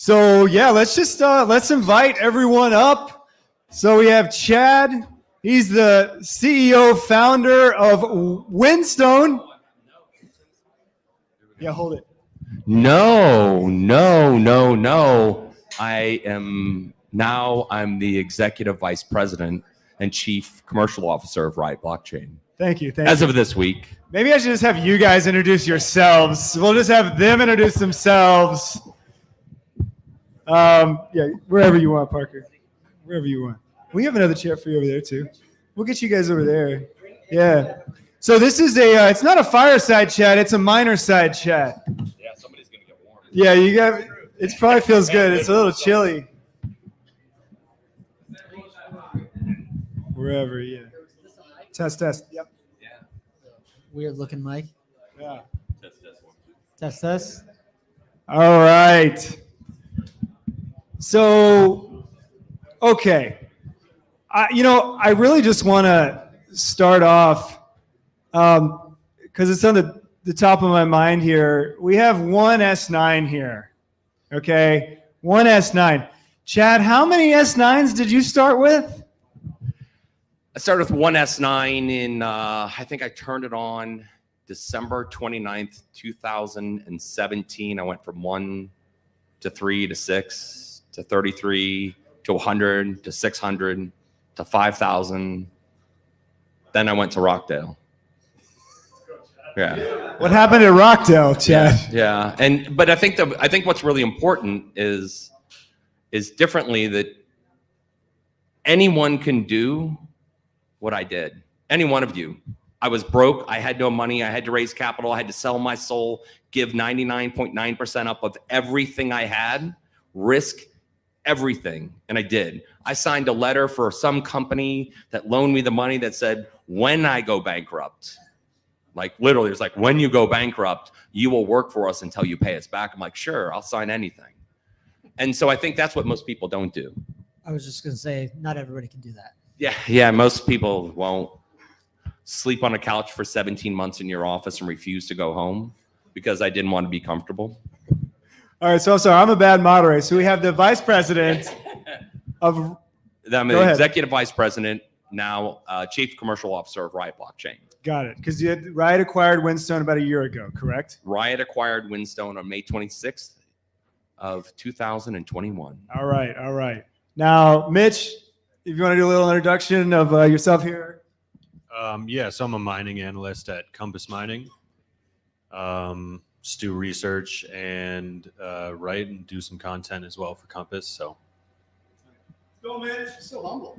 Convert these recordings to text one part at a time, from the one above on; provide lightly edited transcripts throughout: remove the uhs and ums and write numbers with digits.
So yeah, let's invite everyone up. So we have Chad. He's the CEO founder of Whinstone. Yeah, hold it. No. I'm the executive vice president and chief commercial officer of RIOT Blockchain. Thank you. As of this week. Maybe I should just have you guys introduce yourselves. We'll just have them introduce themselves. Yeah, wherever you want, Parker. Wherever you want. We have another chair for you over there too. We'll get you guys over there. Yeah. So this is it's not a fireside chat, it's a minor side chat. Yeah, somebody's gonna get warm. Yeah, it probably feels good. It's a little chilly. Wherever, yeah. Test. Yep. Yeah. Weird looking mic. Yeah. Test. All right. So, okay. I really just want to start off because it's on the top of my mind here. We have one S9 here. Okay. One S9. Chad, how many S9s did you start with? I started with one S9 in, I think I turned it on December 29th, 2017. I went from 1 to 3 to 6 to 33 to 100 to 600 to 5,000. Then I went to Rockdale. Yeah. What happened at Rockdale, Chad? Yeah. But I think what's really important is differently that anyone can do what I did. Any one of you. I was broke. I had no money. I had to raise capital. I had to sell my soul, give 99.9% up of everything I had, risk everything. And I did. I signed a letter for some company that loaned me the money that said, when I go bankrupt, like literally, it's like, when you go bankrupt, you will work for us until you pay us back. I'm like, sure, I'll sign anything. And so I think that's what most people don't do. I was just going to say, not everybody can do that. Yeah, most people won't sleep on a couch for 17 months in your office and refuse to go home because I didn't want to be comfortable. All right, so I'm sorry, I'm a bad moderator. So we have the vice president of... I'm the executive vice president, now chief commercial officer of RIOT Blockchain. Got it, because RIOT acquired Whinstone about a year ago, correct? RIOT acquired Whinstone on May 26th of 2021. All right. Now, Mitch, if you want to do a little introduction of yourself here. So I'm a mining analyst at Compass Mining. Just do research and write and do some content as well for Compass. So, let's go, Mitch. So humble.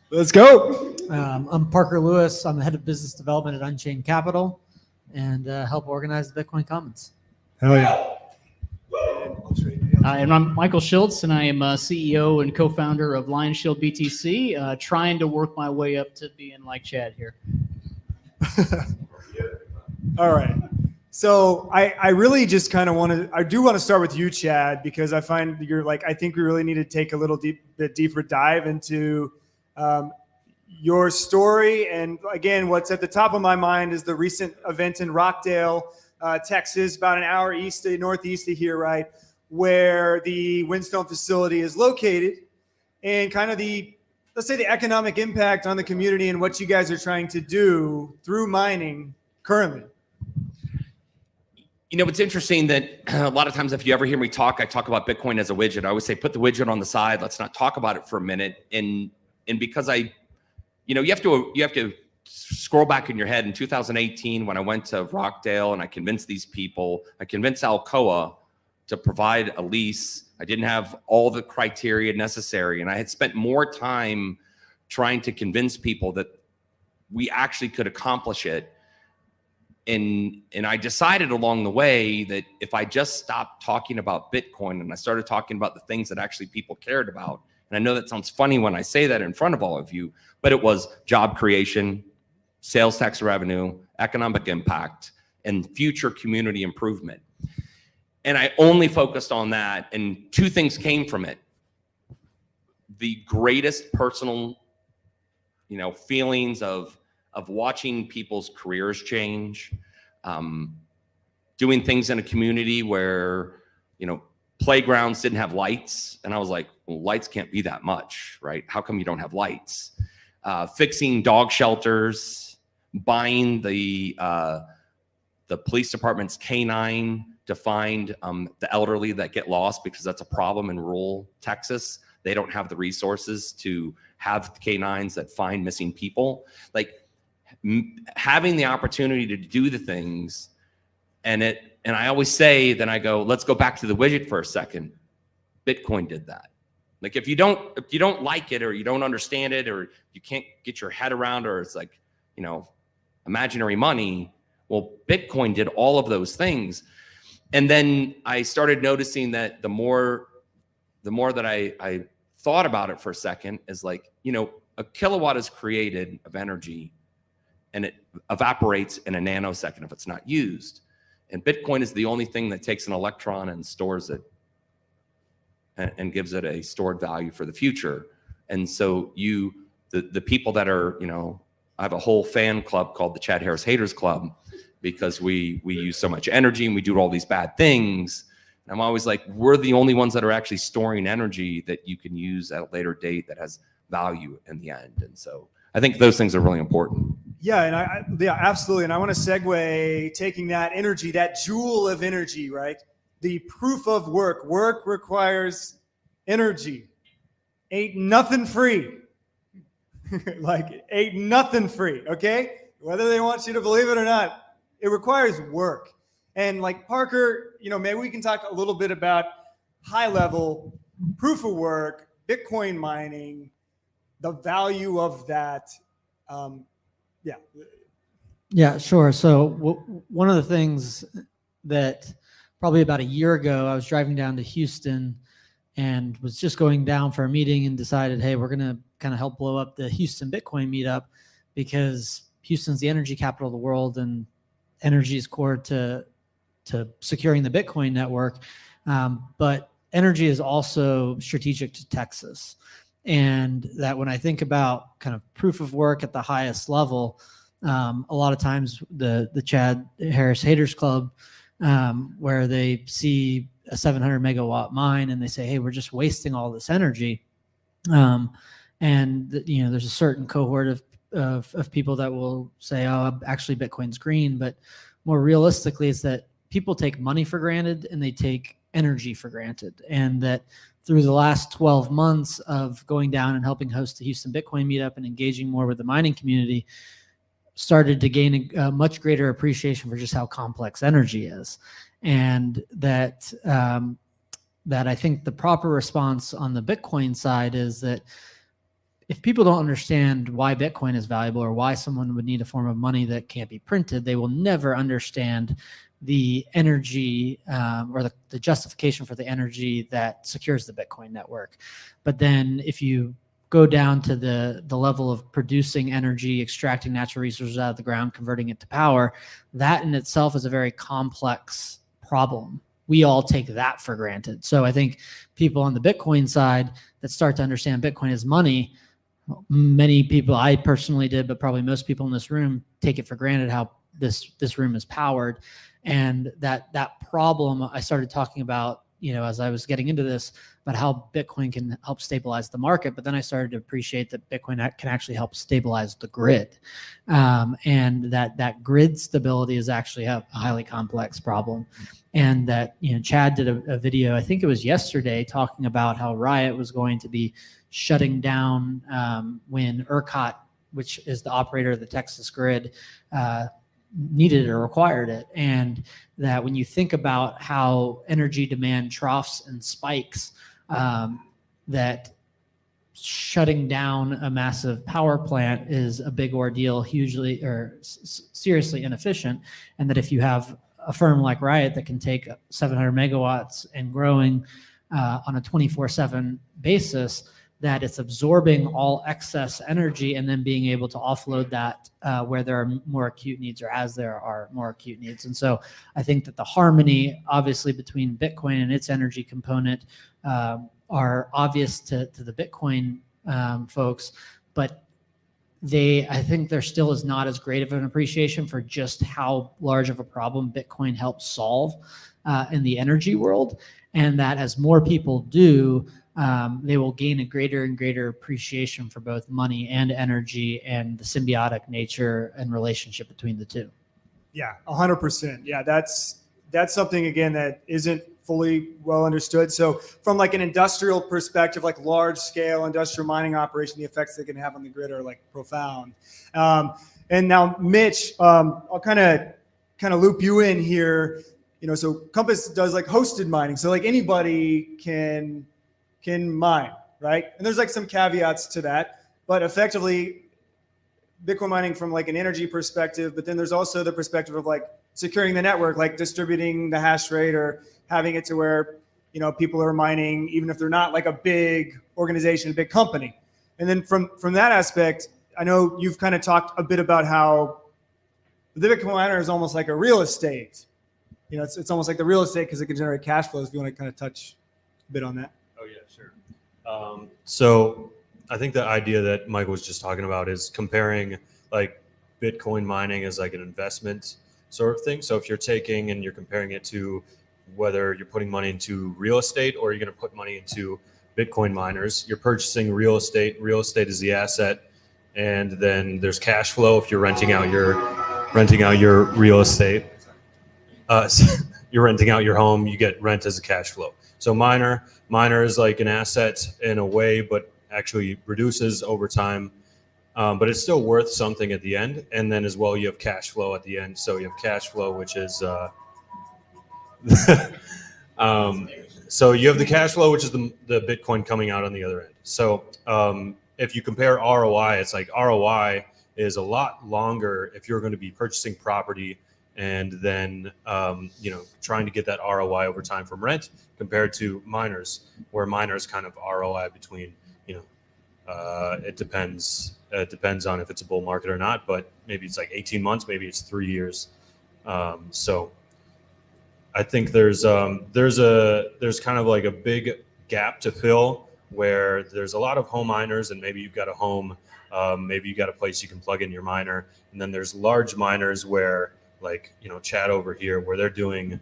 Let's go. I'm Parker Lewis. I'm the head of business development at Unchained Capital and help organize the Bitcoin Commons. Hell yeah. And I'm Michael Schiltz, and I am CEO and co-founder of Lion Shield BTC, trying to work my way up to being like Chad here. All right. So I really just kind of I do want to start with you, Chad, because I find I think we really need to take a little bit deeper dive into your story. And again, what's at the top of my mind is the recent event in Rockdale, Texas, about an hour northeast of here, right? Where the Whinstone facility is located, and kind of let's say the economic impact on the community and what you guys are trying to do through mining currently. It's interesting that a lot of times if you ever hear me talk, I talk about Bitcoin as a widget. I always say, put the widget on the side. Let's not talk about it for a minute. And because you have to scroll back in your head in 2018 when I went to Rockdale and I convinced these people, I convinced Alcoa to provide a lease. I didn't have all the criteria necessary. And I had spent more time trying to convince people that we actually could accomplish it. And I decided along the way that if I just stopped talking about Bitcoin and I started talking about the things that actually people cared about, and I know that sounds funny when I say that in front of all of you, but it was job creation, sales tax revenue, economic impact, and future community improvement. And I only focused on that, and two things came from it. The greatest personal, feelings of watching people's careers change, doing things in a community where, playgrounds didn't have lights. And I was like, well, lights can't be that much, right? How come you don't have lights? Fixing dog shelters, buying the police department's canine to find the elderly that get lost, because that's a problem in rural Texas. They don't have the resources to have canines that find missing people. Like having the opportunity to do the things, and I always say, then I go, let's go back to the widget for a second. Bitcoin did that. Like if you don't like it, or you don't understand it, or you can't get your head around, or it's like, you know, imaginary money. Well, Bitcoin did all of those things. And then I started noticing that the more that I thought about it for a second, is like, you know, a kilowatt is created of energy and it evaporates in a nanosecond if it's not used. And Bitcoin is the only thing that takes an electron and stores it and gives it a stored value for the future. And so the people that are, you know, I have a whole fan club called the Chad Harris Haters Club, because we use so much energy and we do all these bad things. And I'm always like, we're the only ones that are actually storing energy that you can use at a later date that has value in the end. And so I think those things are really important. Yeah, and yeah, absolutely. And I want to segue, taking that energy, that jewel of energy, right? The proof of work. Work requires energy. Ain't nothing free. Like, ain't nothing free, okay? Whether they want you to believe it or not, it requires work. And like Parker, you know, maybe we can talk a little bit about high level proof of work, Bitcoin mining, the value of that. Yeah, sure. So one of the things that probably about a year ago, I was driving down to Houston and was just going down for a meeting and decided, hey, we're going to kind of help blow up the Houston Bitcoin meetup, because Houston's the energy capital of the world and energy is core to securing the Bitcoin network. But energy is also strategic to Texas. And that when I think about kind of proof of work at the highest level, a lot of times the Chad Harris Haters Club, where they see a 700 megawatt mine and they say, hey, we're just wasting all this energy. And you know, there's a certain cohort of people that will say, oh, actually Bitcoin's green. But more realistically, it's that people take money for granted and they take energy for granted. And that through the last 12 months of going down and helping host the Houston Bitcoin meetup and engaging more with the mining community, started to gain a much greater appreciation for just how complex energy is. And that I think the proper response on the Bitcoin side is that if people don't understand why Bitcoin is valuable, or why someone would need a form of money that can't be printed, they will never understand the energy or the justification for the energy that secures the Bitcoin network. But then if you go down to the level of producing energy, extracting natural resources out of the ground, converting it to power, that in itself is a very complex problem. We all take that for granted. So I think people on the Bitcoin side that start to understand Bitcoin as money, many people, I personally did, but probably most people in this room take it for granted how this room is powered. And that problem I started talking about, you know, as I was getting into this, about how Bitcoin can help stabilize the market. But then I started to appreciate that Bitcoin can actually help stabilize the grid. And that grid stability is actually a highly complex problem. And that, you know, Chad did a video, I think it was yesterday, talking about how RIOT was going to be shutting down when ERCOT, which is the operator of the Texas grid, needed it or required it. And that when you think about how energy demand troughs and spikes, that shutting down a massive power plant is a big ordeal, hugely or seriously inefficient. And that if you have a firm like RIOT that can take 700 megawatts and growing on a 24/7 basis, that it's absorbing all excess energy and then being able to offload that where there are more acute needs, or as there are more acute needs. And so I think that the harmony, obviously, between Bitcoin and its energy component are obvious to the Bitcoin folks, but I think there still is not as great of an appreciation for just how large of a problem Bitcoin helps solve in the energy world. and that as more people do, they will gain a greater and greater appreciation for both money and energy and the symbiotic nature and relationship between the two. Yeah, 100%. Yeah, that's something, again, that isn't fully well understood. So from like an industrial perspective, like large scale industrial mining operation, the effects they can have on the grid are like profound. And now, Mitch, I'll kind of loop you in here. So Compass does like hosted mining. So like anybody can mine, right? And there's like some caveats to that, but effectively Bitcoin mining from like an energy perspective, but then there's also the perspective of like securing the network, like distributing the hash rate or having it to where, people are mining, even if they're not like a big organization, a big company. And then from that aspect, I know you've kind of talked a bit about how the Bitcoin miner is almost like a real estate. It's almost like the real estate because it can generate cash flows. If you want to kind of touch a bit on that. Oh yeah, sure. So I think the idea that Michael was just talking about is comparing like Bitcoin mining as like an investment sort of thing. So if you're taking and you're comparing it to whether you're putting money into real estate or you're going to put money into Bitcoin miners, you're purchasing real estate. Real estate is the asset, and then there's cash flow if you're renting out your real estate. You're renting out your home, you get rent as a cash flow. So miner is like an asset in a way, but actually reduces over time. But it's still worth something at the end. And then as well, you have cash flow at the end. So you have cash flow, which is, so you have the cash flow, which is the Bitcoin coming out on the other end. So if you compare ROI, it's like ROI is a lot longer if you're going to be purchasing property and then, trying to get that ROI over time from rent compared to miners, where miners kind of ROI between, it depends on if it's a bull market or not, but maybe it's like 18 months, maybe it's 3 years. So I think there's kind of like a big gap to fill where there's a lot of home miners, and maybe you've got a home, maybe you got a place you can plug in your miner. And then there's large miners where, like, Chad over here, where they're doing,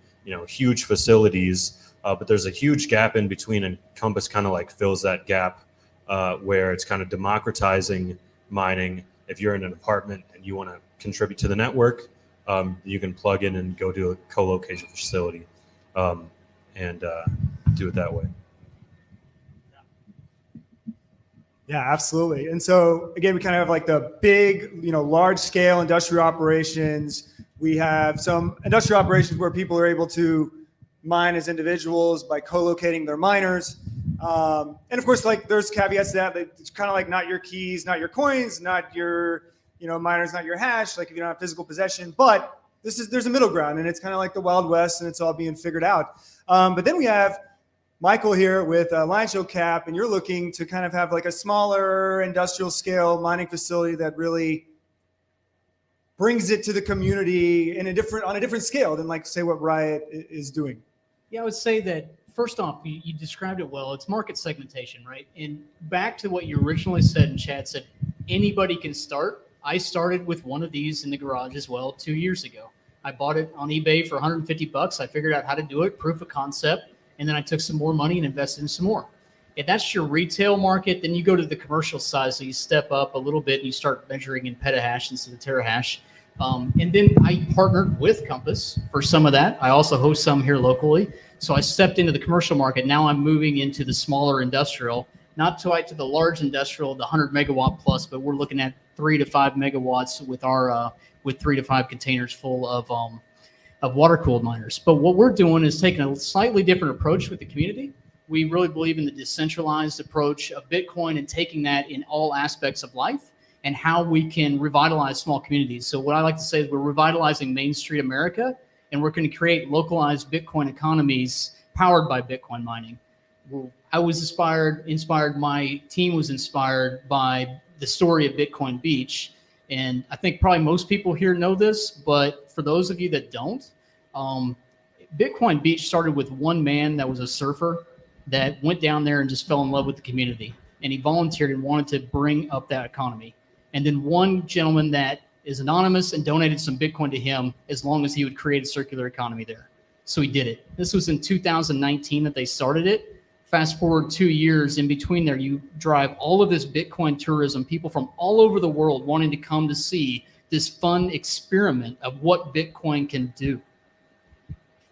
huge facilities, but there's a huge gap in between, and Compass kind of like fills that gap where it's kind of democratizing mining. If you're in an apartment and you want to contribute to the network, you can plug in and go to a co-location facility and do it that way. Yeah, absolutely. And so again, we kind of have like the big, large scale industrial operations. We have some industrial operations where people are able to mine as individuals by co-locating their miners. And of course, like there's caveats to that. It's kind of like not your keys, not your coins, not your, miners, not your hash, like if you don't have physical possession. But there's a middle ground, and it's kind of like the Wild West, and it's all being figured out. But then we have Michael here with Unchained Cap, and you're looking to kind of have like a smaller industrial scale mining facility that really brings it to the community on a different scale than like say what RIOT is doing. Yeah, I would say that first off, you described it well. It's market segmentation, right? And back to what you originally said, and Chad said, anybody can start. I started with one of these in the garage as well 2 years ago. I bought it on eBay for $150. I figured out how to do it, proof of concept, and then I took some more money and invested in some more. If that's your retail market, then you go to the commercial side. So you step up a little bit and you start measuring in petahash instead of terahash. And then I partnered with Compass for some of that. I also host some here locally. So I stepped into the commercial market. Now I'm moving into the smaller industrial, not quite to the large industrial, the 100 megawatt plus, but we're looking at 3 to 5 megawatts with our with 3 to 5 containers full of water cooled miners. But what we're doing is taking a slightly different approach with the community. We really believe in the decentralized approach of Bitcoin and taking that in all aspects of life, and how we can revitalize small communities. So what I like to say is we're revitalizing Main Street America, and we're going to create localized Bitcoin economies powered by Bitcoin mining. I was inspired, my team was inspired by the story of Bitcoin Beach. And I think probably most people here know this, but for those of you that don't, Bitcoin Beach started with one man that was a surfer that went down there and just fell in love with the community. And he volunteered and wanted to bring up that economy. And then one gentleman that is anonymous and donated some Bitcoin to him as long as he would create a circular economy there. So we did it. This was in 2019 that they started it. Fast forward 2 years, in between there, you drive all of this Bitcoin tourism, people from all over the world wanting to come to see this fun experiment of what Bitcoin can do.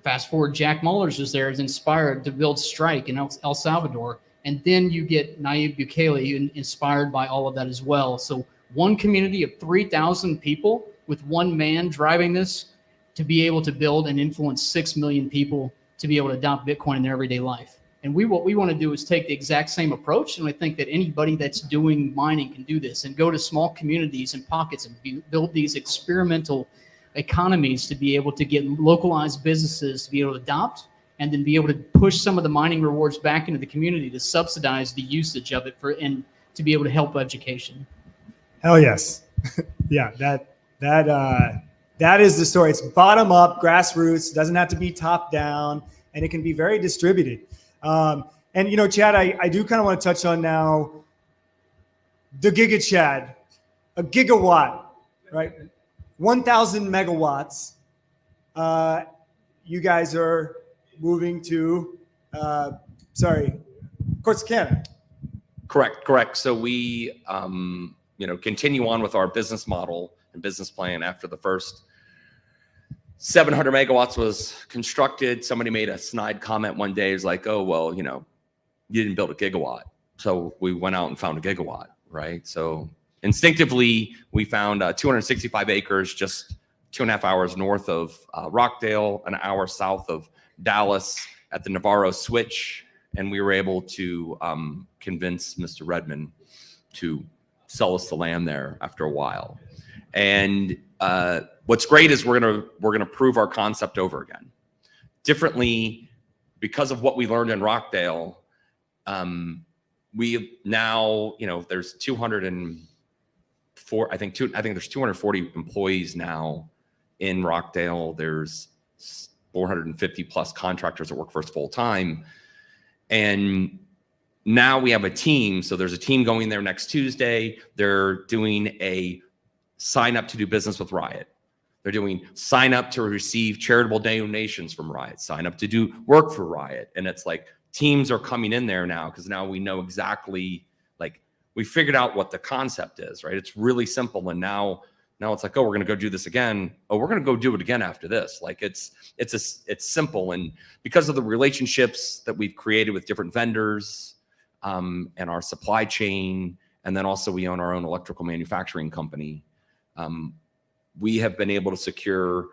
Fast forward, Jack Mullers was there, is inspired to build Strike in El Salvador. And then you get Nayib Bukele inspired by all of that as well. So one community of 3,000 people with one man driving this to be able to build and influence 6 million people to be able to adopt Bitcoin in their everyday life. And what we want to do is take the exact same approach. And I think that anybody that's doing mining can do this and go to small communities and pockets and build these experimental economies to be able to get localized businesses to be able to adopt, and then be able to push some of the mining rewards back into the community to subsidize the usage of it and to be able to help education. Hell yes. Yeah, that is the story. It's bottom up, grassroots, doesn't have to be top down, and it can be very distributed. And, you know, Chad, I do kind of want to touch on now the GigaChad, a gigawatt, right? 1,000 megawatts. You guys are moving to, Courts of Canada. Correct. So we, continue on with our business model and business plan after the first 700 megawatts was constructed. Somebody made a snide comment one day. It was like, oh, well, you didn't build a gigawatt. So we went out and found a gigawatt, right? So instinctively, we found 265 acres, just 2.5 hours north of Rockdale, an hour south of Dallas at the Navarro Switch. And we were able to convince Mr. Redmond to sell us the land there after a while. And what's great is we're gonna prove our concept over again, differently, because of what we learned in Rockdale. We now, there's 204. I think there's 240 employees now in Rockdale. There's 450 plus contractors that work for us full time, and now we have a team. So there's a team going there next Tuesday. They're doing a sign up to do business with RIOT. They're doing sign up to receive charitable donations from RIOT, sign up to do work for RIOT. And it's like teams are coming in there now because now we know exactly, like, we figured out what the concept is, right? It's really simple. And now it's like, oh, we're going to go do this again. Oh, we're going to go do it again after this. Like it's simple. And because of the relationships that we've created with different vendors, and our supply chain, and then also we own our own electrical manufacturing company, we have been able to secure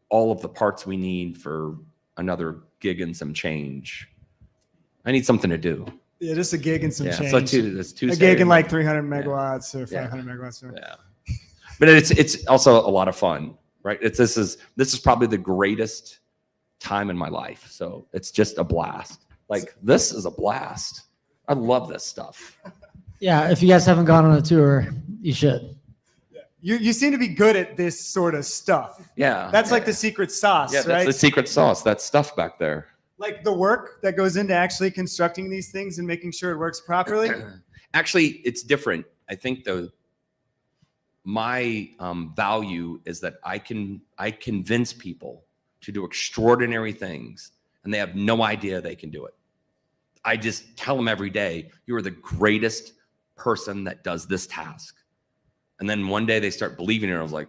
all of the parts we need for another gig and some change. I need something to do. Yeah, just a gig and some change. So that's Tuesday. A gig and like 300 megawatts or 500 megawatts. Or... Yeah. But it's also a lot of fun, right? This is probably the greatest time in my life. So it's just a blast. Like, this is a blast. I love this stuff. Yeah, if you guys haven't gone on a tour, you should. You seem to be good at this sort of stuff. Yeah. That's like the secret sauce, right? That's the secret sauce, that stuff back there. Like the work that goes into actually constructing these things and making sure it works properly? Actually, it's different. I think my value is that I convince people to do extraordinary things, and they have no idea they can do it. I just tell them every day, you are the greatest person that does this task. And then one day they start believing it. I was like,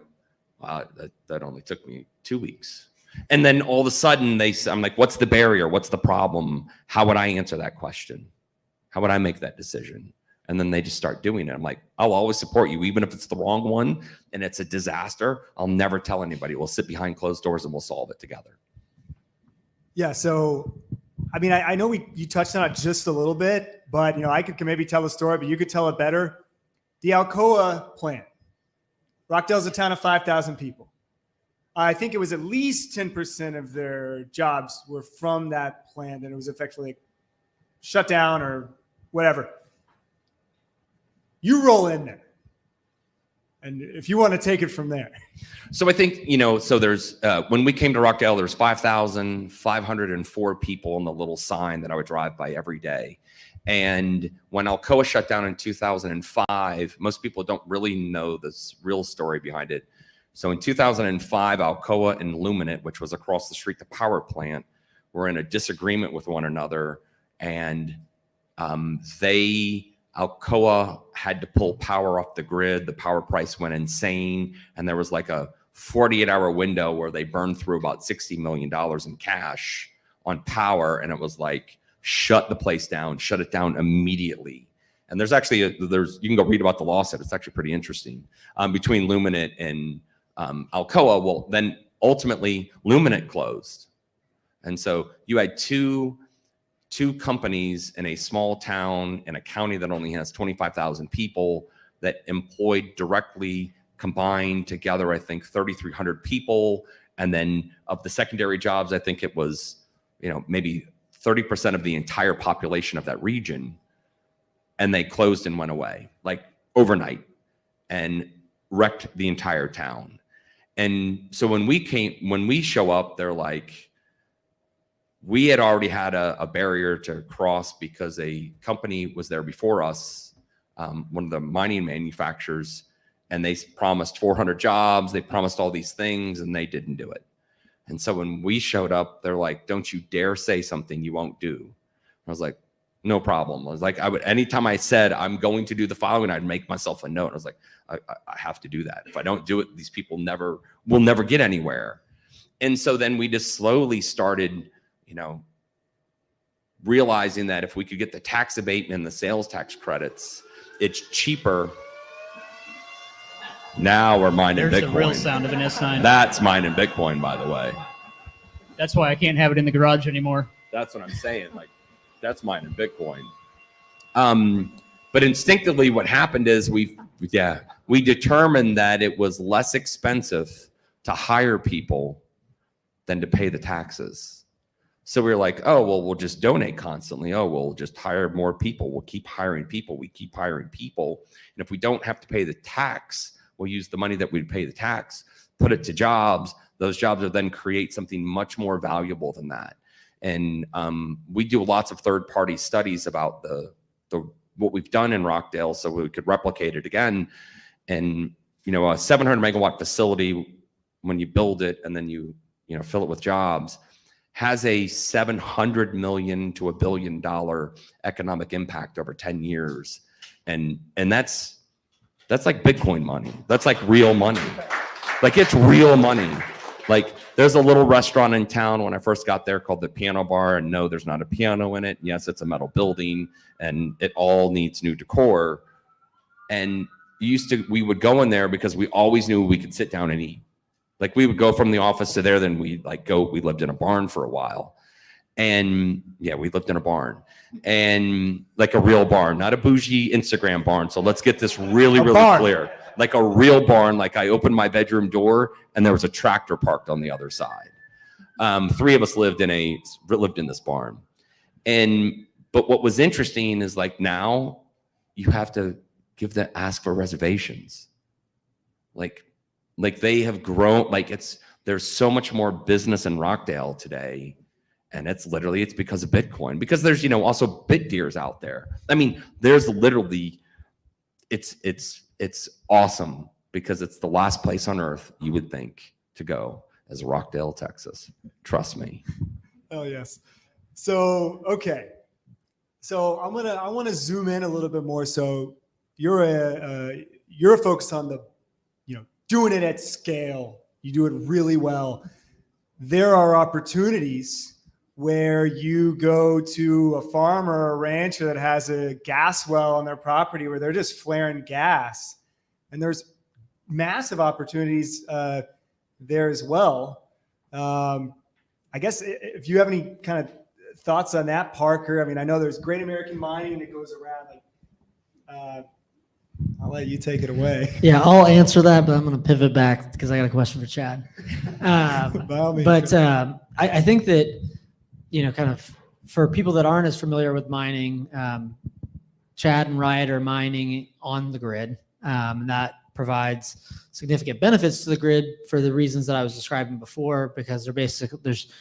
wow, that only took me 2 weeks. And then all of a sudden I'm like, what's the barrier? What's the problem? How would I answer that question? How would I make that decision? And then they just start doing it. I'm like, I'll always support you, even if it's the wrong one and it's a disaster. I'll never tell anybody. We'll sit behind closed doors and we'll solve it together. Yeah. So, I mean, I know you touched on it just a little bit, but I could maybe tell a story, but you could tell it better. The Alcoa plant. Rockdale's a town of 5,000 people. I think it was at least 10% of their jobs were from that plant, and it was effectively shut down or whatever. You roll in there, and if you want to take it from there. So I think, so there's, when we came to Rockdale, there's 5,504 people on the little sign that I would drive by every day. And when Alcoa shut down in 2005, most people don't really know this real story behind it. So in 2005, Alcoa and Luminant, which was across the street, the power plant, were in a disagreement with one another, and Alcoa had to pull power off the grid. The power price went insane, and there was like a 48-hour window where they burned through about $60 million in cash on power, and it was like, shut the place down, shut it down immediately. And there's actually you can go read about the lawsuit. It's actually pretty interesting between Luminant and Alcoa. Well, then ultimately Luminant closed, and so you had two companies in a small town in a county that only has 25,000 people that employed directly combined together, I think 3,300 people. And then of the secondary jobs, I think it was, maybe 30% of the entire population of that region. And they closed and went away like overnight and wrecked the entire town. And so when we show up, they're like, we had already had a barrier to cross because a company was there before us, one of the mining manufacturers, and they promised 400 jobs. They promised all these things, and they didn't do it. And so when we showed up, they're like, don't you dare say something you won't do. I was like, no problem. I was like, anytime I said I'm going to do the following, I'd make myself a note. I was like, I have to do that. If I don't do it, these people will never get anywhere. And so then we just slowly started, realizing that if we could get the tax abatement and the sales tax credits, it's cheaper. Now we're mining Bitcoin. There's the real sound of an S9. That's mining Bitcoin, by the way. That's why I can't have it in the garage anymore. That's what I'm saying. Like, that's mining Bitcoin. But instinctively, what happened is we determined that it was less expensive to hire people than to pay the taxes. So we were like, oh, well, we'll just donate constantly. Oh, we'll just hire more people. We'll keep hiring people. We keep hiring people. And if we don't have to pay the tax, we'll use the money that we'd pay the tax, put it to jobs. Those jobs will then create something much more valuable than that. And we do lots of third-party studies about what we've done in Rockdale, so we could replicate it again. And a 700 megawatt facility, when you build it and then you fill it with jobs, has a $700 million to $1 billion economic impact over 10 years, and that's like Bitcoin money. That's like real money. Like, it's real money. Like, there's a little restaurant in town when I first got there called the Piano Bar, and no, there's not a piano in it. Yes, it's a metal building, and it all needs new decor. And we would go in there because we always knew we could sit down and eat. Like, we would go from the office to there, then we lived in a barn for a while. And yeah, we lived in a barn, and like a real barn, not a bougie Instagram barn. So let's get this really clear. Like a real barn. Like, I opened my bedroom door and there was a tractor parked on the other side. 3 of us lived in this barn. But what was interesting is, like, now you have to ask for reservations. Like they have grown. Like, there's so much more business in Rockdale today. And it's because of Bitcoin, because there's, also bit deers out there. I mean, there's literally, it's awesome because it's the last place on earth you would think to go as Rockdale, Texas. Trust me. Oh, yes. So, okay. So I want to zoom in a little bit more. So you're focused on doing it at scale. You do it really well. There are opportunities where you go to a farm or a rancher that has a gas well on their property where they're just flaring gas. And there's massive opportunities there as well. I guess if you have any kind of thoughts on that, Parker. I mean, I know there's Great American Mining that goes around. I'll let you take it away. Yeah, I'll answer that, but I'm going to pivot back because I got a question for Chad. I think that, kind of for people that aren't as familiar with mining, Chad and RIOT are mining on the grid. That provides significant benefits to the grid for the reasons that I was describing before, because there's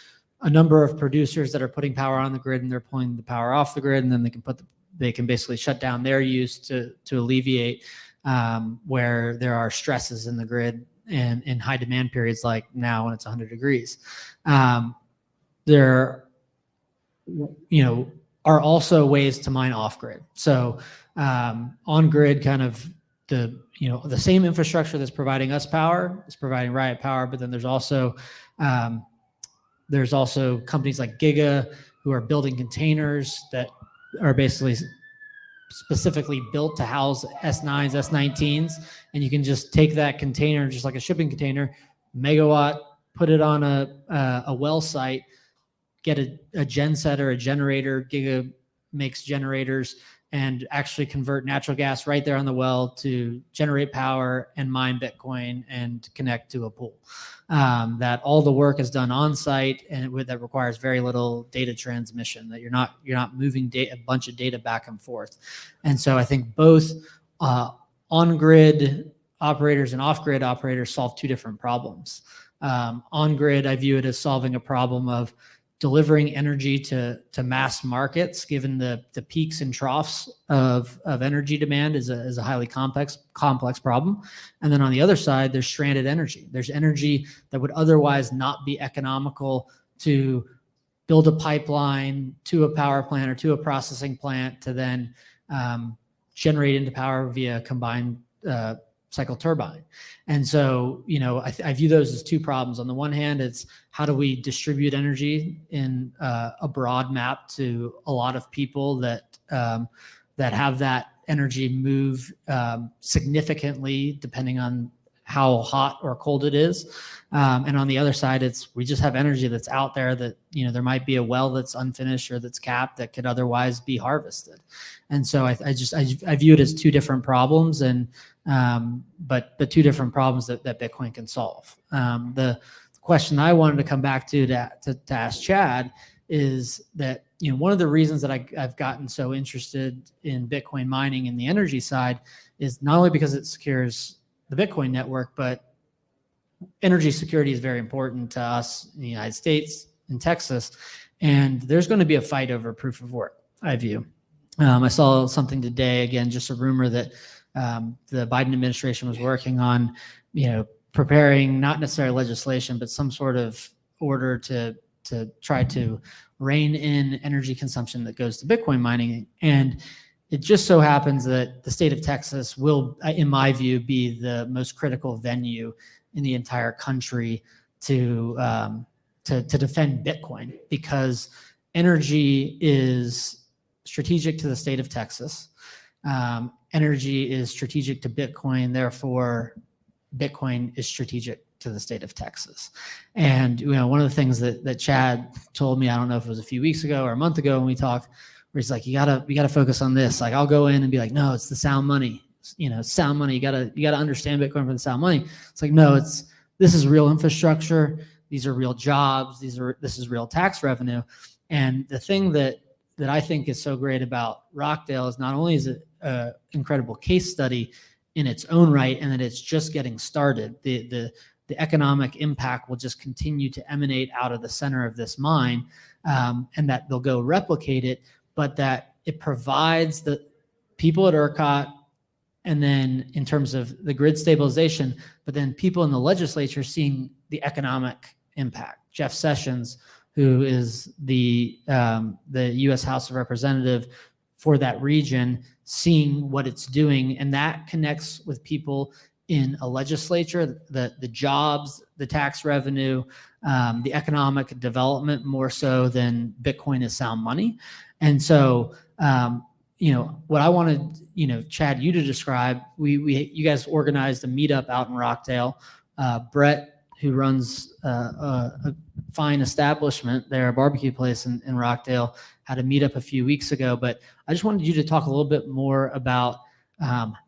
a number of producers that are putting power on the grid and they're pulling the power off the grid, and then they can basically shut down their use to alleviate where there are stresses in the grid. and in high demand periods like now when it's 100 degrees. There, are also ways to mine off grid. So on grid, kind of the same infrastructure that's providing us power is providing RIOT power, but then there's also companies like Giga who are building containers that are basically specifically built to house S9s, S19s, and you can just take that container, just like a shipping container, megawatt, put it on a well site, get a gen set or a generator. Giga makes generators, and actually convert natural gas right there on the well to generate power and mine Bitcoin and connect to a pool. That all the work is done on site, and that requires very little data transmission. That you're not moving a bunch of data back and forth. And so I think both on grid operators and off grid operators solve two different problems. On grid, I view it as solving a problem of delivering energy to mass markets, given the peaks and troughs of energy demand is a highly complex problem. And then on the other side, there's stranded energy. There's energy that would otherwise not be economical to build a pipeline to a power plant or to a processing plant to then generate into power via combined cycle turbine. And so, I view those as two problems. On the one hand, it's how do we distribute energy in a broad map to a lot of people that have that energy move significantly depending on how hot or cold it is. And on the other side, we just have energy that's out there that, there might be a well that's unfinished or that's capped that could otherwise be harvested. And so I view it as two different problems, and but two different problems that Bitcoin can solve. The question I wanted to come back to ask Chad is that, one of the reasons that I've gotten so interested in Bitcoin mining in the energy side is not only because it secures the Bitcoin network, but energy security is very important to us in the United States, in Texas, and there's going to be a fight over proof of work, I view. I saw something today, again, just a rumor that the Biden administration was working on, preparing not necessarily legislation, but some sort of order to try to rein in energy consumption that goes to Bitcoin mining. And it just so happens that the state of Texas will, in my view, be the most critical venue in the entire country to defend Bitcoin, because energy is strategic to the state of Texas. Energy is strategic to Bitcoin, therefore Bitcoin is strategic to the state of Texas. And one of the things that Chad told me, I don't know if it was a few weeks ago or a month ago when we talked, where he's like, you gotta focus on this. Like, I'll go in and be like, no, it's the sound money. Sound money. You gotta understand Bitcoin for the sound money. It's like, no, this is real infrastructure. These are real jobs. This is real tax revenue. And the thing that I think is so great about Rockdale is not only is it an incredible case study in its own right, and that it's just getting started. The economic impact will just continue to emanate out of the center of this mine, and that they'll go replicate it, but that it provides the people at ERCOT, and then in terms of the grid stabilization, but then people in the legislature seeing the economic impact. Jeff Sessions, who is the U.S. House of Representative for that region, seeing what it's doing, and that connects with people in a legislature, the jobs, the tax revenue, the economic development, more so than Bitcoin is sound money. And so, what I wanted, Chad, you to describe, you guys organized a meetup out in Rockdale. Brett, who runs a fine establishment there, a barbecue place in Rockdale, had a meetup a few weeks ago. But I just wanted you to talk a little bit more about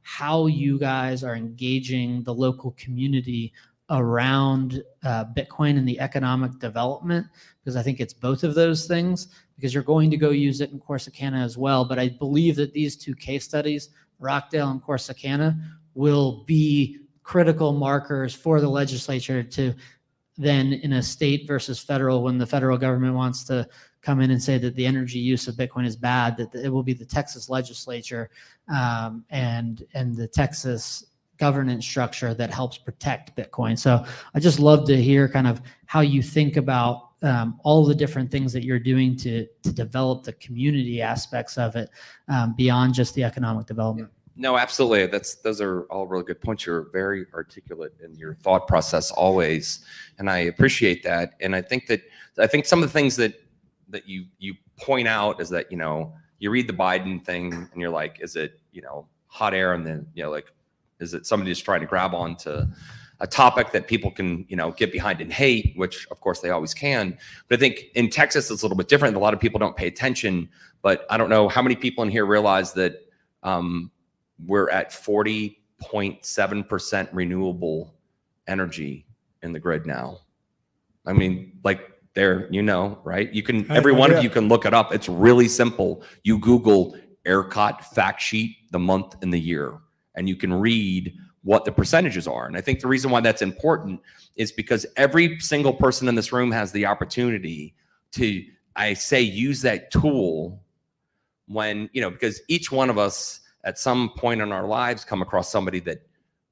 how you guys are engaging the local community around Bitcoin and the economic development, because I think it's both of those things, because you're going to go use it in Corsicana as well. But I believe that these two case studies, Rockdale and Corsicana, will be critical markers for the legislature to then, in a state versus federal, when the federal government wants to come in and say that the energy use of Bitcoin is bad, that it will be the Texas legislature and the Texas governance structure that helps protect Bitcoin. So I just love to hear kind of how you think about all the different things that you're doing to develop the community aspects of it beyond just the economic development. No, absolutely. Those are all really good points. You're very articulate in your thought process always, and I appreciate that. And I think some of the things that you point out is that, you know, you read the Biden thing and you're like, is it, you know, hot air? And then, you know, like, is it somebody just trying to grab onto a topic that people can, you know, get behind and hate, which of course they always can. But I think in Texas, it's a little bit different. A lot of people don't pay attention, but I don't know how many people in here realize that we're at 40.7% renewable energy in the grid now. I mean, like, there, you know, right? You can, every one of you can look it up. It's really simple. You Google ERCOT fact sheet, the month and the year, and you can read what the percentages are. And I think the reason why that's important is because every single person in this room has the opportunity to, I say, use that tool when, you know, because each one of us at some point in our lives come across somebody that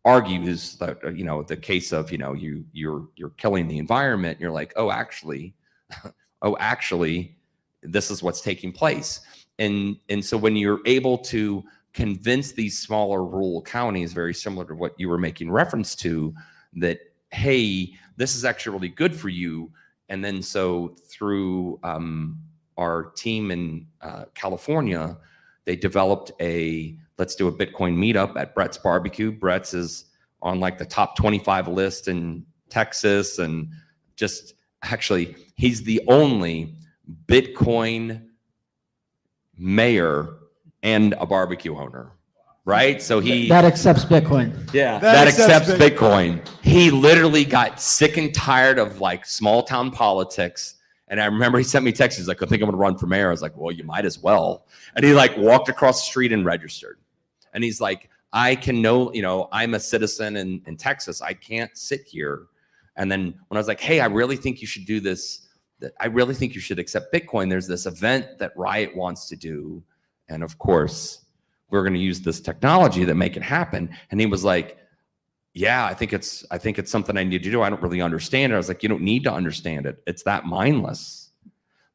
argues that, you know, the case of, you know, you're killing the environment. And you're like, oh, actually, this is what's taking place. And so when you're able to convince these smaller rural counties, very similar to what you were making reference to, that, hey, this is actually really good for you. And then so through our team in California, they developed let's do a Bitcoin meetup at Brett's Barbecue. Brett's is on like the top 25 list in Texas, and just actually, he's the only Bitcoin mayor and a barbecue owner, right? So that accepts Bitcoin. Yeah, that accepts Bitcoin. He literally got sick and tired of like small town politics. And I remember he sent me texts. He's like, I think I'm gonna run for mayor. I was like, well, you might as well. And he like walked across the street and registered. And he's like, I can know, you know, I'm a citizen in Texas. I can't sit here. And then when I was like, hey, I really think you should do this, I really think you should accept Bitcoin. There's this event that RIOT wants to do. And of course, we're going to use this technology that make it happen. And he was like, yeah, I think it's something I need to do. I don't really understand it. I was like, you don't need to understand it. It's that mindless.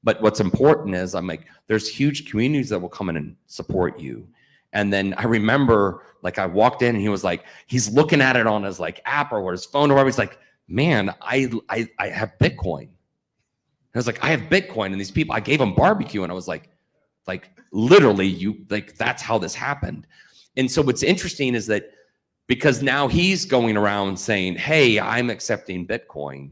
But what's important is, I'm like, there's huge communities that will come in and support you. And then I remember, like, I walked in and he was like, he's looking at it on his like app or his phone or whatever. He's like, man, I have Bitcoin. I was like, I have Bitcoin, and these people, I gave them barbecue. And I was like, literally, that's how this happened. And so what's interesting is that, because now he's going around saying, hey, I'm accepting Bitcoin.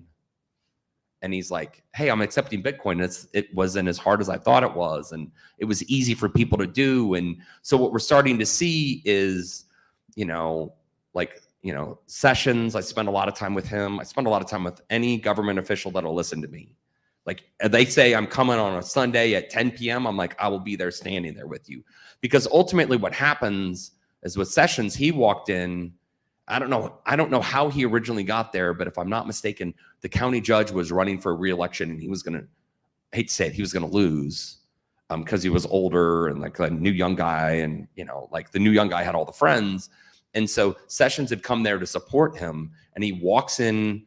And he's like, hey, I'm accepting Bitcoin. It wasn't as hard as I thought it was. And it was easy for people to do. And so what we're starting to see is, you know, like, you know, Sessions, I spend a lot of time with him. I spend a lot of time with any government official that'll listen to me. Like, they say I'm coming on a Sunday at 10 p.m. I'm like, I will be there standing there with you. Because ultimately what happens is with Sessions, he walked in, I don't know how he originally got there, but if I'm not mistaken, the county judge was running for re-election, and he was going to, I hate to say it, he was going to lose because he was older and like a new young guy. And, you know, like the new young guy had all the friends. And so Sessions had come there to support him, and he walks in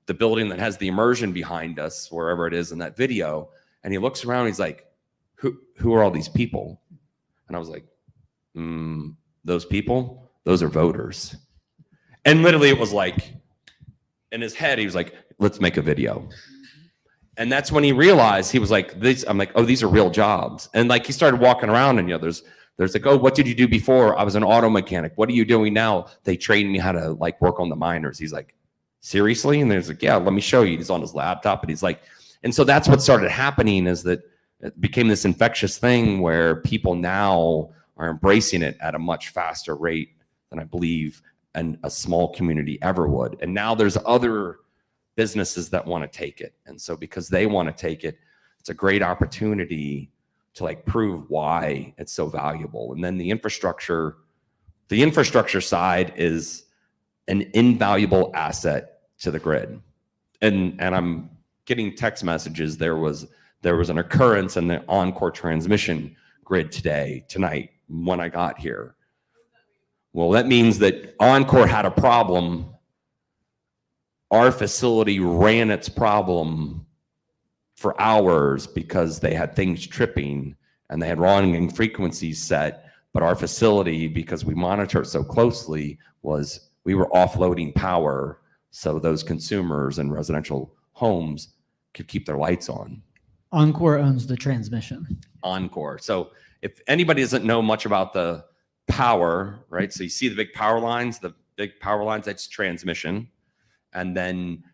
the building that has the immersion behind us, wherever it is in that video. And he looks around, he's like, who are all these people? And I was like, those people, those are voters. And literally it was like, in his head, he was like, let's make a video. And that's when he realized, he was like, I'm like, oh, these are real jobs. And like, he started walking around, and, you know, there's like, oh, what did you do before? I was an auto mechanic. What are you doing now? They trained me how to like work on the miners. He's like, seriously? And there's like, yeah, let me show you. He's on his laptop, and he's like, and so that's what started happening, is that it became this infectious thing where people now are embracing it at a much faster rate than I believe a small community ever would. And now there's other businesses that want to take it. And so because they want to take it, it's a great opportunity to like prove why it's so valuable. And then the infrastructure side is an invaluable asset to the grid. And I'm getting text messages. There was an occurrence in the Encore transmission grid tonight when I got here. Well, that means that Encore had a problem. Our facility ran its problem for hours because they had things tripping and they had wrong frequencies set. But our facility, because we monitor it so closely, we were offloading power so those consumers in residential homes could keep their lights on. Encore owns the transmission. Encore. So if anybody doesn't know much about the power, right? So you see the big power lines, that's transmission. And then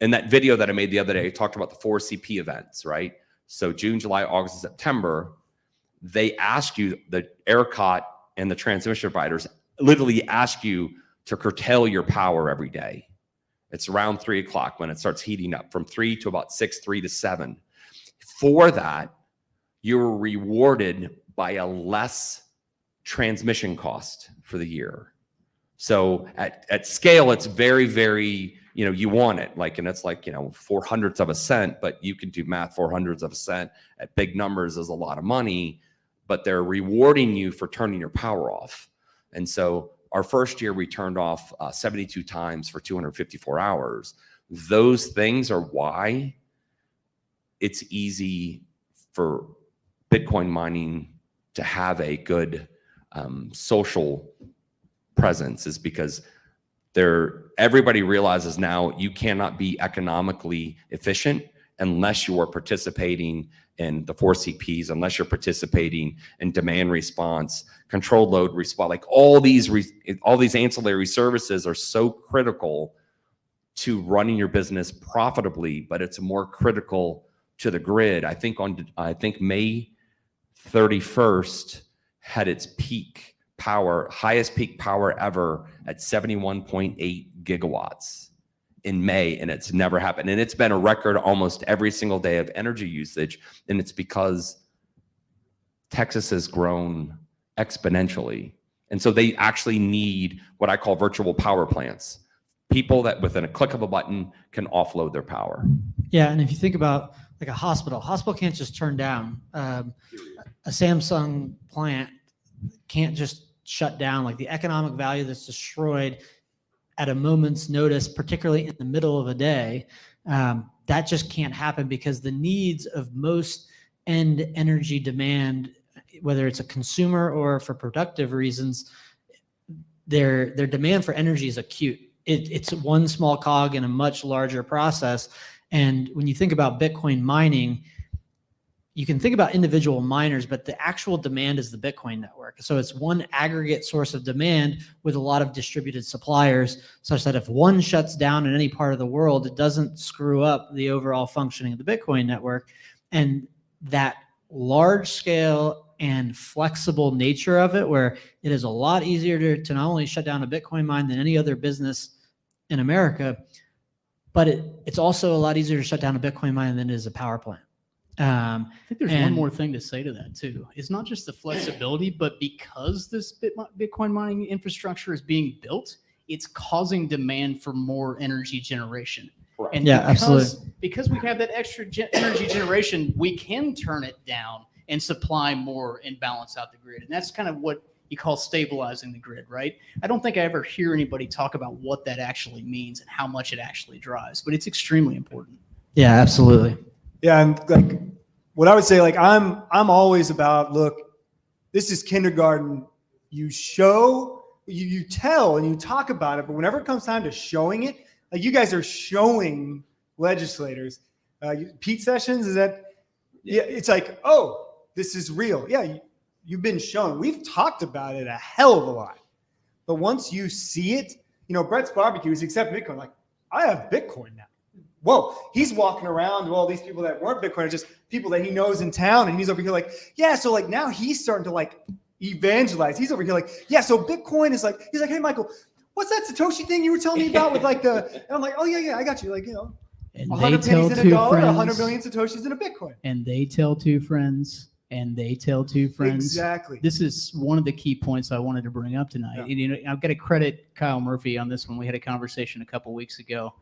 in that video that I made the other day, I talked about the 4 CP events, right? So June, July, August, and September, they ask you, the ERCOT and the transmission providers literally ask you to curtail your power every day. It's around 3 o'clock when it starts heating up, from 3 to about 6, 3 to 7. For that, you're rewarded by a less transmission cost for the year. So at scale, it's very, very, you want it, and it's 4/100ths of a cent, but you can do math. 4/100ths of a cent at big numbers is a lot of money, but they're rewarding you for turning your power off. And so our first year, we turned off 72 times for 254 hours. Those things are why it's easy for Bitcoin mining to have a good social presence, is because everybody realizes now you cannot be economically efficient unless you are participating in the 4 CPs, unless you're participating in demand response, controlled load response. All these ancillary services are so critical to running your business profitably, but it's more critical to the grid. I think May 31st had its peak power, highest peak power ever at 71.8 gigawatts in May, and it's never happened. And it's been a record almost every single day of energy usage, and it's because Texas has grown exponentially. And so they actually need what I call virtual power plants, people that within a click of a button can offload their power. Yeah, and if you think about a hospital can't just turn down. A Samsung plant can't just shut down. The economic value that's destroyed at a moment's notice, particularly in the middle of a day, that just can't happen, because the needs of most end energy demand, whether it's a consumer or for productive reasons, their demand for energy is acute. It's one small cog in a much larger process. And when you think about Bitcoin mining, you can think about individual miners, but the actual demand is the Bitcoin network. So it's one aggregate source of demand with a lot of distributed suppliers, such that if one shuts down in any part of the world, it doesn't screw up the overall functioning of the Bitcoin network. And that large scale and flexible nature of it, where it is a lot easier to not only shut down a Bitcoin mine than any other business in America, but it's also a lot easier to shut down a Bitcoin mine than it is a power plant. I think there's one more thing to say to that too. It's not just the flexibility, but because this Bitcoin mining infrastructure is being built, it's causing demand for more energy generation. Correct. And yeah, absolutely. Because we have that extra energy generation, we can turn it down and supply more and balance out the grid. And that's kind of what you call stabilizing the grid, right? I don't think I ever hear anybody talk about what that actually means and how much it actually drives, but it's extremely important. Yeah, absolutely. Yeah, and what I would say, I'm always about, look, this is kindergarten. You show, you tell, and you talk about it, but whenever it comes time to showing it, you guys are showing legislators. Pete Sessions, is that? Yeah, it's oh, this is real. Yeah, you've been shown. We've talked about it a hell of a lot, but once you see it, Brett's Barbecues, except Bitcoin. I have Bitcoin now. Whoa, he's walking around to all these people that weren't Bitcoiners, just people that he knows in town. And he's over here yeah, so now he's starting to evangelize. He's over here yeah, so Bitcoin is he's hey, Michael, what's that Satoshi thing you were telling me about with and I'm oh yeah, I got you. And 100 pennies in a dollar, 100 million Satoshis in a Bitcoin. And they tell two friends, and they tell two friends. Exactly. This is one of the key points I wanted to bring up tonight. Yeah. And I've got to credit Kyle Murphy on this one. We had a conversation a couple weeks ago,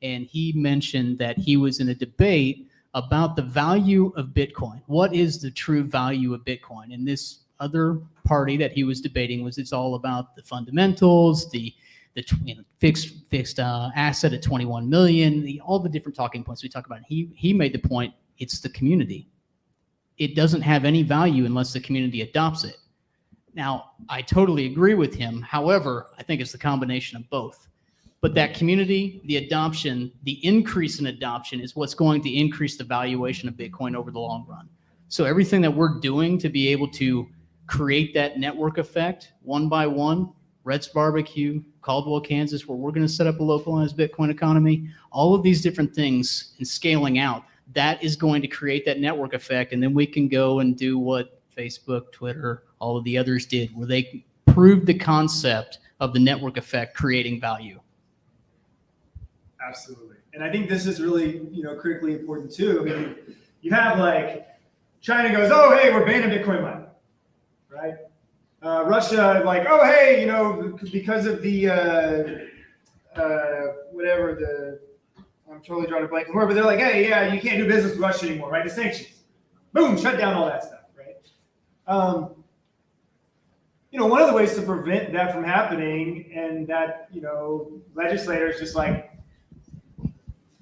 and he mentioned that he was in a debate about the value of Bitcoin. What is the true value of Bitcoin? And this other party that he was debating was it's all about the fundamentals, the fixed asset at 21 million, all the different talking points we talk about. He made the point, it's the community. It doesn't have any value unless the community adopts it. Now, I totally agree with him. However, I think it's the combination of both. But that community, the adoption, the increase in adoption is what's going to increase the valuation of Bitcoin over the long run. So everything that we're doing to be able to create that network effect one by one, Red's Barbecue, Caldwell, Kansas, where we're going to set up a localized Bitcoin economy, all of these different things and scaling out, that is going to create that network effect. And then we can go and do what Facebook, Twitter, all of the others did, where they proved the concept of the network effect creating value. Absolutely. And I think this is really, critically important too. I mean, you have like China goes, oh, hey, we're banning Bitcoin mining, right? Russia, like, oh, hey, because of the, I'm totally drawing a blank, but they're like, hey, yeah, you can't do business with Russia anymore, right? The sanctions. Boom, shut down all that stuff, right? One of the ways to prevent that from happening, and that, legislators just like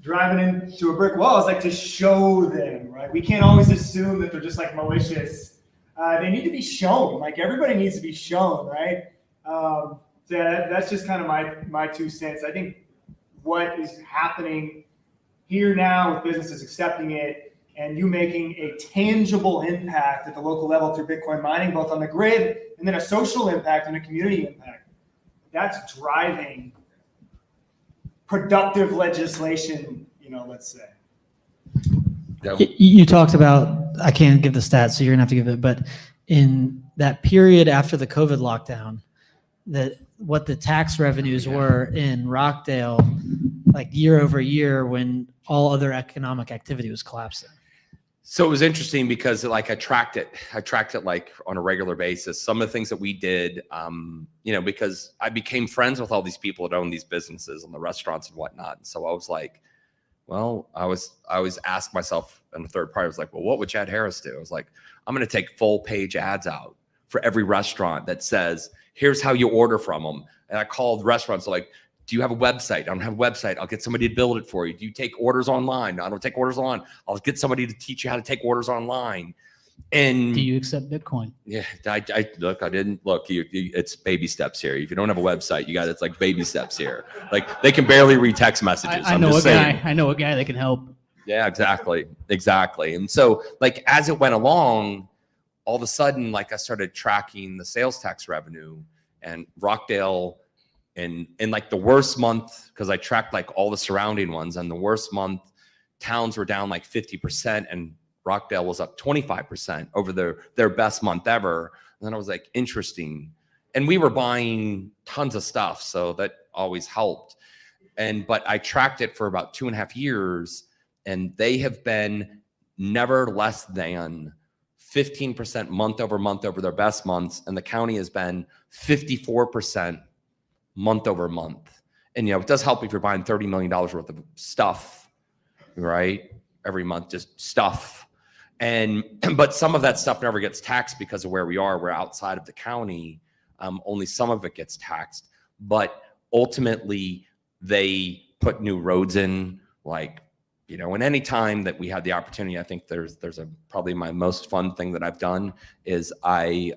driving into a brick wall, is like to show them, right? We can't always assume that they're just like malicious. They need to be shown. Like everybody needs to be shown, right? So that's just kind of my 2 cents. I think what is happening here now with businesses accepting it and you making a tangible impact at the local level through Bitcoin mining, both on the grid and then a social impact and a community impact, that's driving productive legislation, let's say. You talked about, I can't give the stats, so you're gonna have to give it, but in that period after the COVID lockdown, what the tax revenues were in Rockdale, like year over year when all other economic activity was collapsing. So it was interesting because like I tracked it like on a regular basis. Some of the things that we did, because I became friends with all these people that own these businesses and the restaurants and whatnot. And so I was like, well, I always ask myself in the third party, I was like, well, what would Chad Harris do? I was like, I'm going to take full page ads out for every restaurant that says, here's how you order from them. And I called restaurants like, do you have a website? I don't have a website. I'll get somebody to build it for you. Do you take orders online? No, I don't take orders online. I'll get somebody to teach you how to take orders online. And do you accept Bitcoin? Yeah, I didn't look. It's baby steps here. If you don't have a website, it's like baby steps here. Like they can barely read text messages. I know a guy that can help. Yeah, exactly. And so like as it went along, all of a sudden, like I started tracking the sales tax revenue and Rockdale. And in like the worst month, because I tracked like all the surrounding ones, and the worst month, towns were down like 50%, and Rockdale was up 25% over their best month ever. And then I was like, interesting. And we were buying tons of stuff, so that always helped. But I tracked it for about 2.5 years, and they have been never less than 15% month over month over their best months, and the county has been 54% month over month. And it does help if you're buying $30 million worth of stuff, right? Every month, just stuff. But some of that stuff never gets taxed because of where we are. We're outside of the county. Only some of it gets taxed. But ultimately, they put new roads in, and any time that we had the opportunity, I think there's probably my most fun thing that I've done is I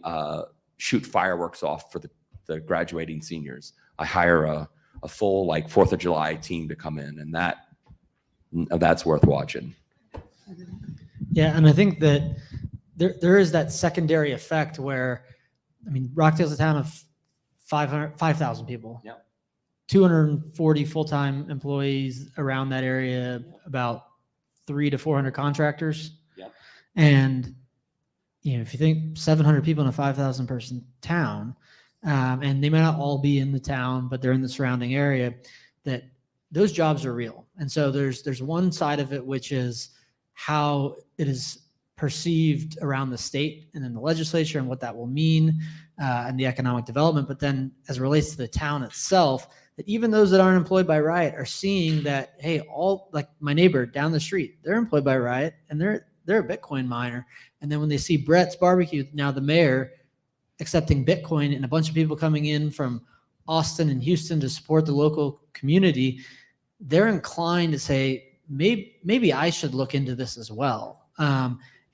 shoot fireworks off for the graduating seniors. I hire a full 4th of July team to come in, and that's worth watching. Yeah, and I think that there is that secondary effect where, Rockdale's a town of 5,000 people. Yeah. 240 full-time employees around that area, about 300 to 400 contractors. Yep. And if you think 700 people in a 5,000 person town, and they may not all be in the town, but they're in the surrounding area, that those jobs are real. And so there's one side of it, which is how it is perceived around the state and in the legislature and what that will mean and the economic development. But then as it relates to the town itself, that even those that aren't employed by RIOT are seeing that, hey, all like my neighbor down the street, they're employed by RIOT and they're a Bitcoin miner. And then when they see Brett's Barbecue, now the mayor, accepting Bitcoin and a bunch of people coming in from Austin and Houston to support the local community, they're inclined to say, maybe I should look into this as well.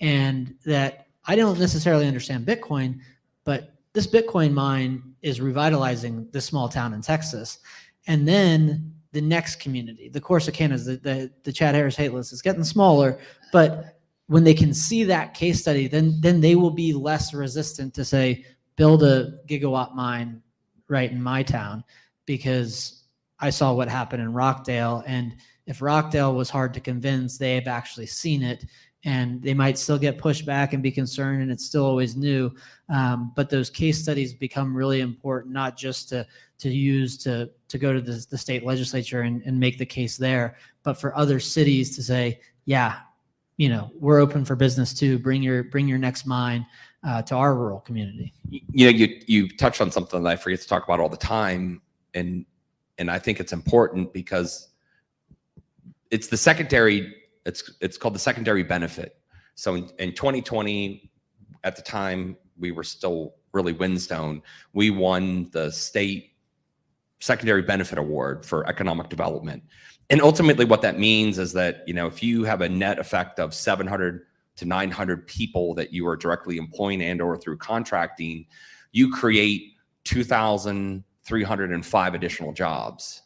And that I don't necessarily understand Bitcoin, but this Bitcoin mine is revitalizing this small town in Texas. And then the next community, the Corsicanas, the Chad Harris hate list is getting smaller, but when they can see that case study, then they will be less resistant to say, build a gigawatt mine right in my town, because I saw what happened in Rockdale. And if Rockdale was hard to convince, they have actually seen it, and they might still get pushed back and be concerned, and it's still always new. But those case studies become really important, not just to use to go to the state legislature and make the case there, but for other cities to say, yeah, we're open for business too. Bring your next mine to our rural community. You touched on something that I forget to talk about all the time, and I think it's important because it's the secondary. It's called the secondary benefit. So in 2020, at the time we were still really Whinstone, we won the state secondary benefit award for economic development. And ultimately what that means is that, if you have a net effect of 700 to 900 people that you are directly employing and or through contracting, you create 2,305 additional jobs.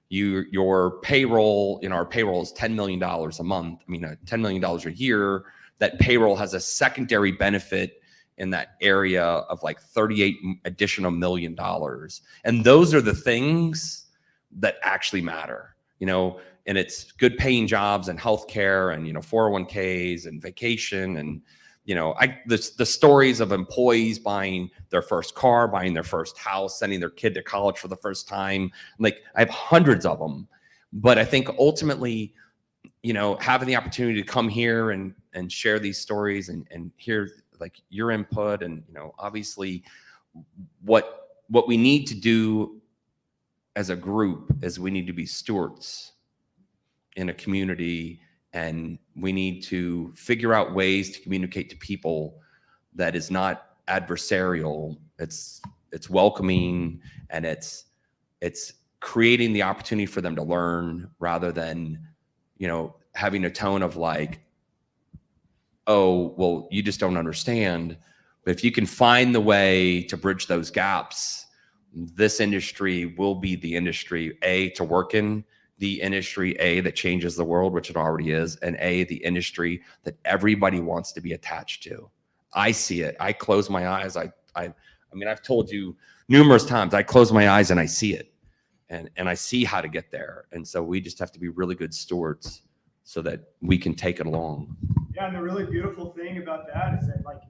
Your payroll, our payroll is $10 million a month. $10 million a year. That payroll has a secondary benefit in that area of like $38 additional million. And those are the things that actually matter, and it's good paying jobs and healthcare and, 401ks and vacation. And, the stories of employees buying their first car, buying their first house, sending their kid to college for the first time. Like, I have hundreds of them, but I think ultimately, having the opportunity to come here and share these stories and hear like your input and, obviously what we need to do as a group is we need to be stewards in a community, and we need to figure out ways to communicate to people that is not adversarial. It's welcoming, and it's creating the opportunity for them to learn rather than, having a tone of like, oh, well, you just don't understand. But if you can find the way to bridge those gaps, this industry will be the industry, to work in, the industry, that changes the world, which it already is, and the industry that everybody wants to be attached to. I see it. I close my eyes. I've told you numerous times, I close my eyes and I see it, and I see how to get there. And so we just have to be really good stewards so that we can take it along. Yeah, and the really beautiful thing about that is that, like,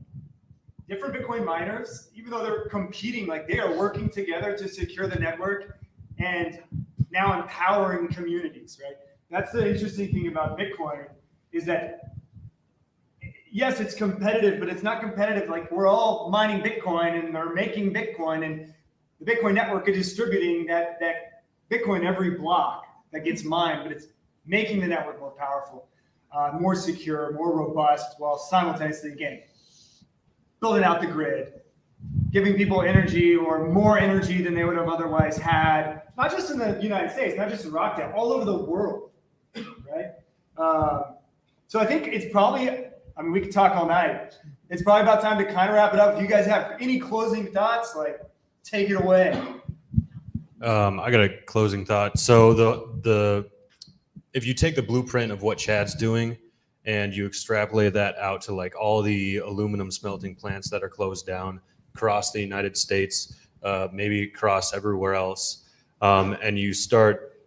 different Bitcoin miners, even though they're competing, like, they are working together to secure the network and now empowering communities, right? That's the interesting thing about Bitcoin, is that, yes, it's competitive, but it's not competitive. Like, we're all mining Bitcoin and they're making Bitcoin, and the Bitcoin network is distributing that Bitcoin every block that gets mined, but it's making the network more powerful, more secure, more robust, while simultaneously, again, building out the grid, giving people energy or more energy than they would have otherwise had, not just in the United States, not just in Rockdale, all over the world, right? So I think it's probably, we could talk all night. It's probably about time to kind of wrap it up. If you guys have any closing thoughts, like, take it away. I got a closing thought. So if you take the blueprint of what Chad's doing and you extrapolate that out to like all the aluminum smelting plants that are closed down across the United States, maybe across everywhere else, and you start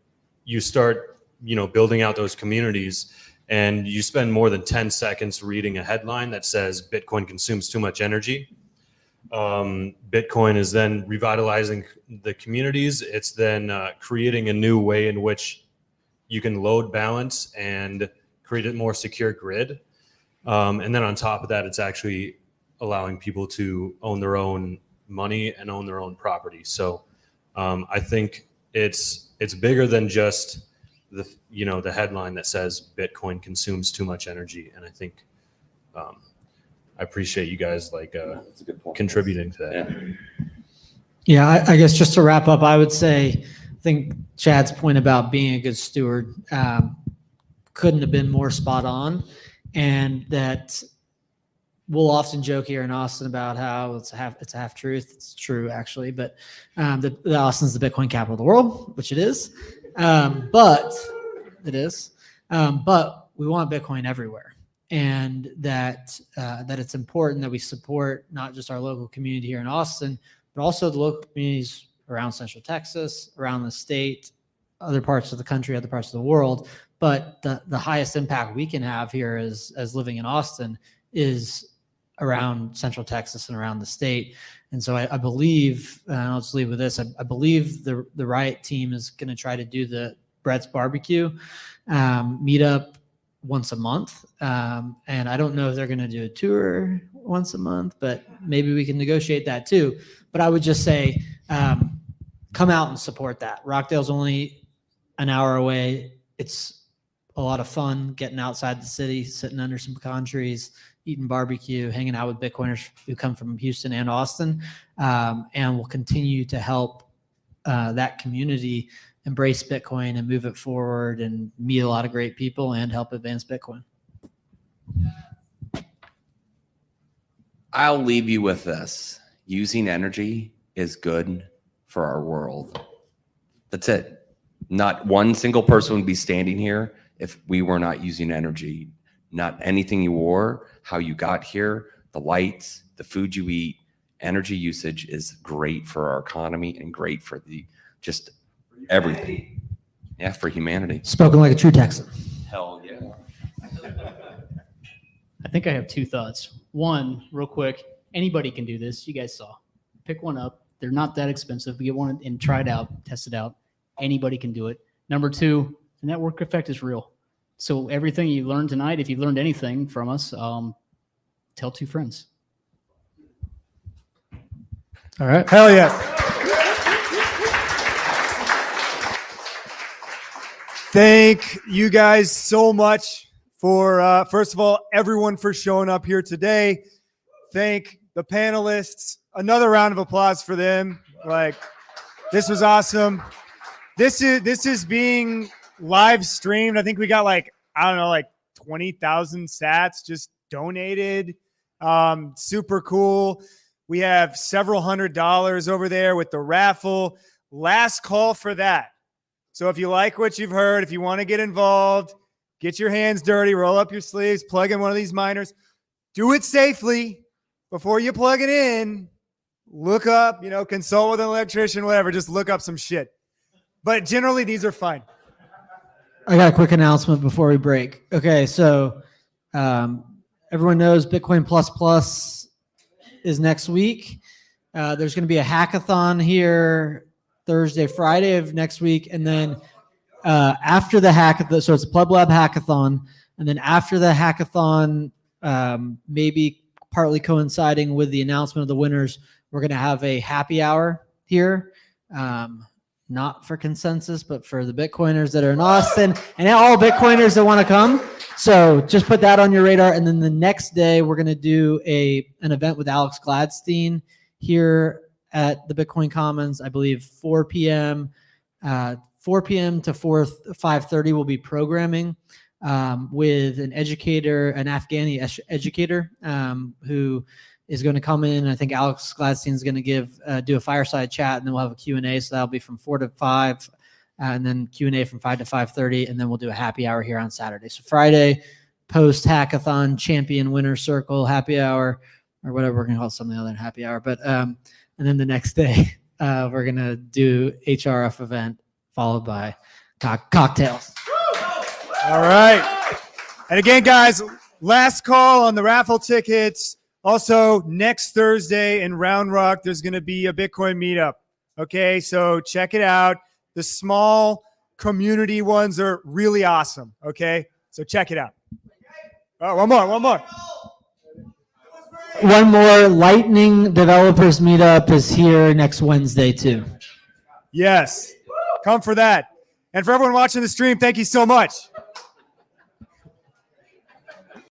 building out those communities, and you spend more than 10 seconds reading a headline that says Bitcoin consumes too much energy. Bitcoin is then revitalizing the communities. It's then creating a new way in which you can load balance and create a more secure grid. And then on top of that, it's actually allowing people to own their own money and own their own property. So I think it's bigger than just the headline that says Bitcoin consumes too much energy. And I think I appreciate you guys That's a good point. contributing to that. Yeah, I guess just to wrap up, I would say, I think Chad's point about being a good steward couldn't have been more spot on, and that we'll often joke here in Austin about how it's a half truth. It's true actually, but that Austin's the Bitcoin capital of the world, which it is. But we want Bitcoin everywhere, and that it's important that we support not just our local community here in Austin, but also the local communities around Central Texas, around the state, other parts of the country, other parts of the world. But the highest impact we can have here as living in Austin is around Central Texas and around the state. And so I believe, and I'll just leave with this, I believe the RIOT team is going to try to do the Brett's Barbecue meetup once a month. And I don't know if they're going to do a tour once a month, but maybe we can negotiate that too. But I would just say, come out and support that. Rockdale's only an hour away. It's a lot of fun getting outside the city, sitting under some pecan trees, eating barbecue, hanging out with Bitcoiners who come from Houston and Austin. And we'll continue to help that community embrace Bitcoin and move it forward and meet a lot of great people and help advance Bitcoin. I'll leave you with this. Using energy is good for our world. That's it. Not one single person would be standing here if we were not using energy. Not anything you wore, how you got here, the lights, the food you eat. Energy usage is great for our economy and great for just everything. Yeah, for humanity. Spoken like a true Texan. Hell yeah. I think I have two thoughts. One, real quick, anybody can do this. You guys saw. Pick one up. They're not that expensive. Get one and try it out, test it out. Anybody can do it. Number two, the network effect is real. So everything you learned tonight, if you learned anything from us, tell two friends. All right. Hell yeah. Thank you guys so much for, first of all, everyone for showing up here today. Thank the panelists. Another round of applause for them. This was awesome. This is being live streamed. I think we got 20,000 sats just donated. Super cool. We have several $100s over there with the raffle. Last call for that. So if you like what you've heard, if you want to get involved, get your hands dirty, roll up your sleeves, plug in one of these miners. Do it safely before you plug it in. Look up, consult with an electrician, whatever. Just look up some shit. But generally, these are fine. I got a quick announcement before we break. Okay, so everyone knows Bitcoin Plus is next week. There's going to be a hackathon here Thursday, Friday of next week, and then after the hackathon, so it's a Pleb Lab hackathon, and then after the hackathon, maybe partly coinciding with the announcement of the winners, we're going to have a happy hour here. Not for consensus, but for the Bitcoiners that are in Austin and all Bitcoiners that want to come. So just put that on your radar. And then the next day, we're going to do an event with Alex Gladstein here at the Bitcoin Commons. I believe 4 p.m. to 5:30 will be programming with an educator, an Afghani educator who is going to come in. I think Alex Gladstein is going to do a fireside chat, and then we'll have a Q&A. So that'll be from 4 to 5, and then Q&A from 5 to 5:30, and then we'll do a happy hour here on Saturday. So Friday, post-hackathon champion winner circle happy hour, or whatever we're going to call it, something other than happy hour. But and then the next day, we're going to do HRF event followed by cocktails. All right. And again, guys, last call on the raffle tickets. Also, next Thursday in Round Rock, there's going to be a Bitcoin meetup. Okay, so check it out. The small community ones are really awesome. Okay, so check it out. Oh, one more. One more Lightning Developers Meetup is here next Wednesday, too. Yes, come for that. And for everyone watching the stream, thank you so much.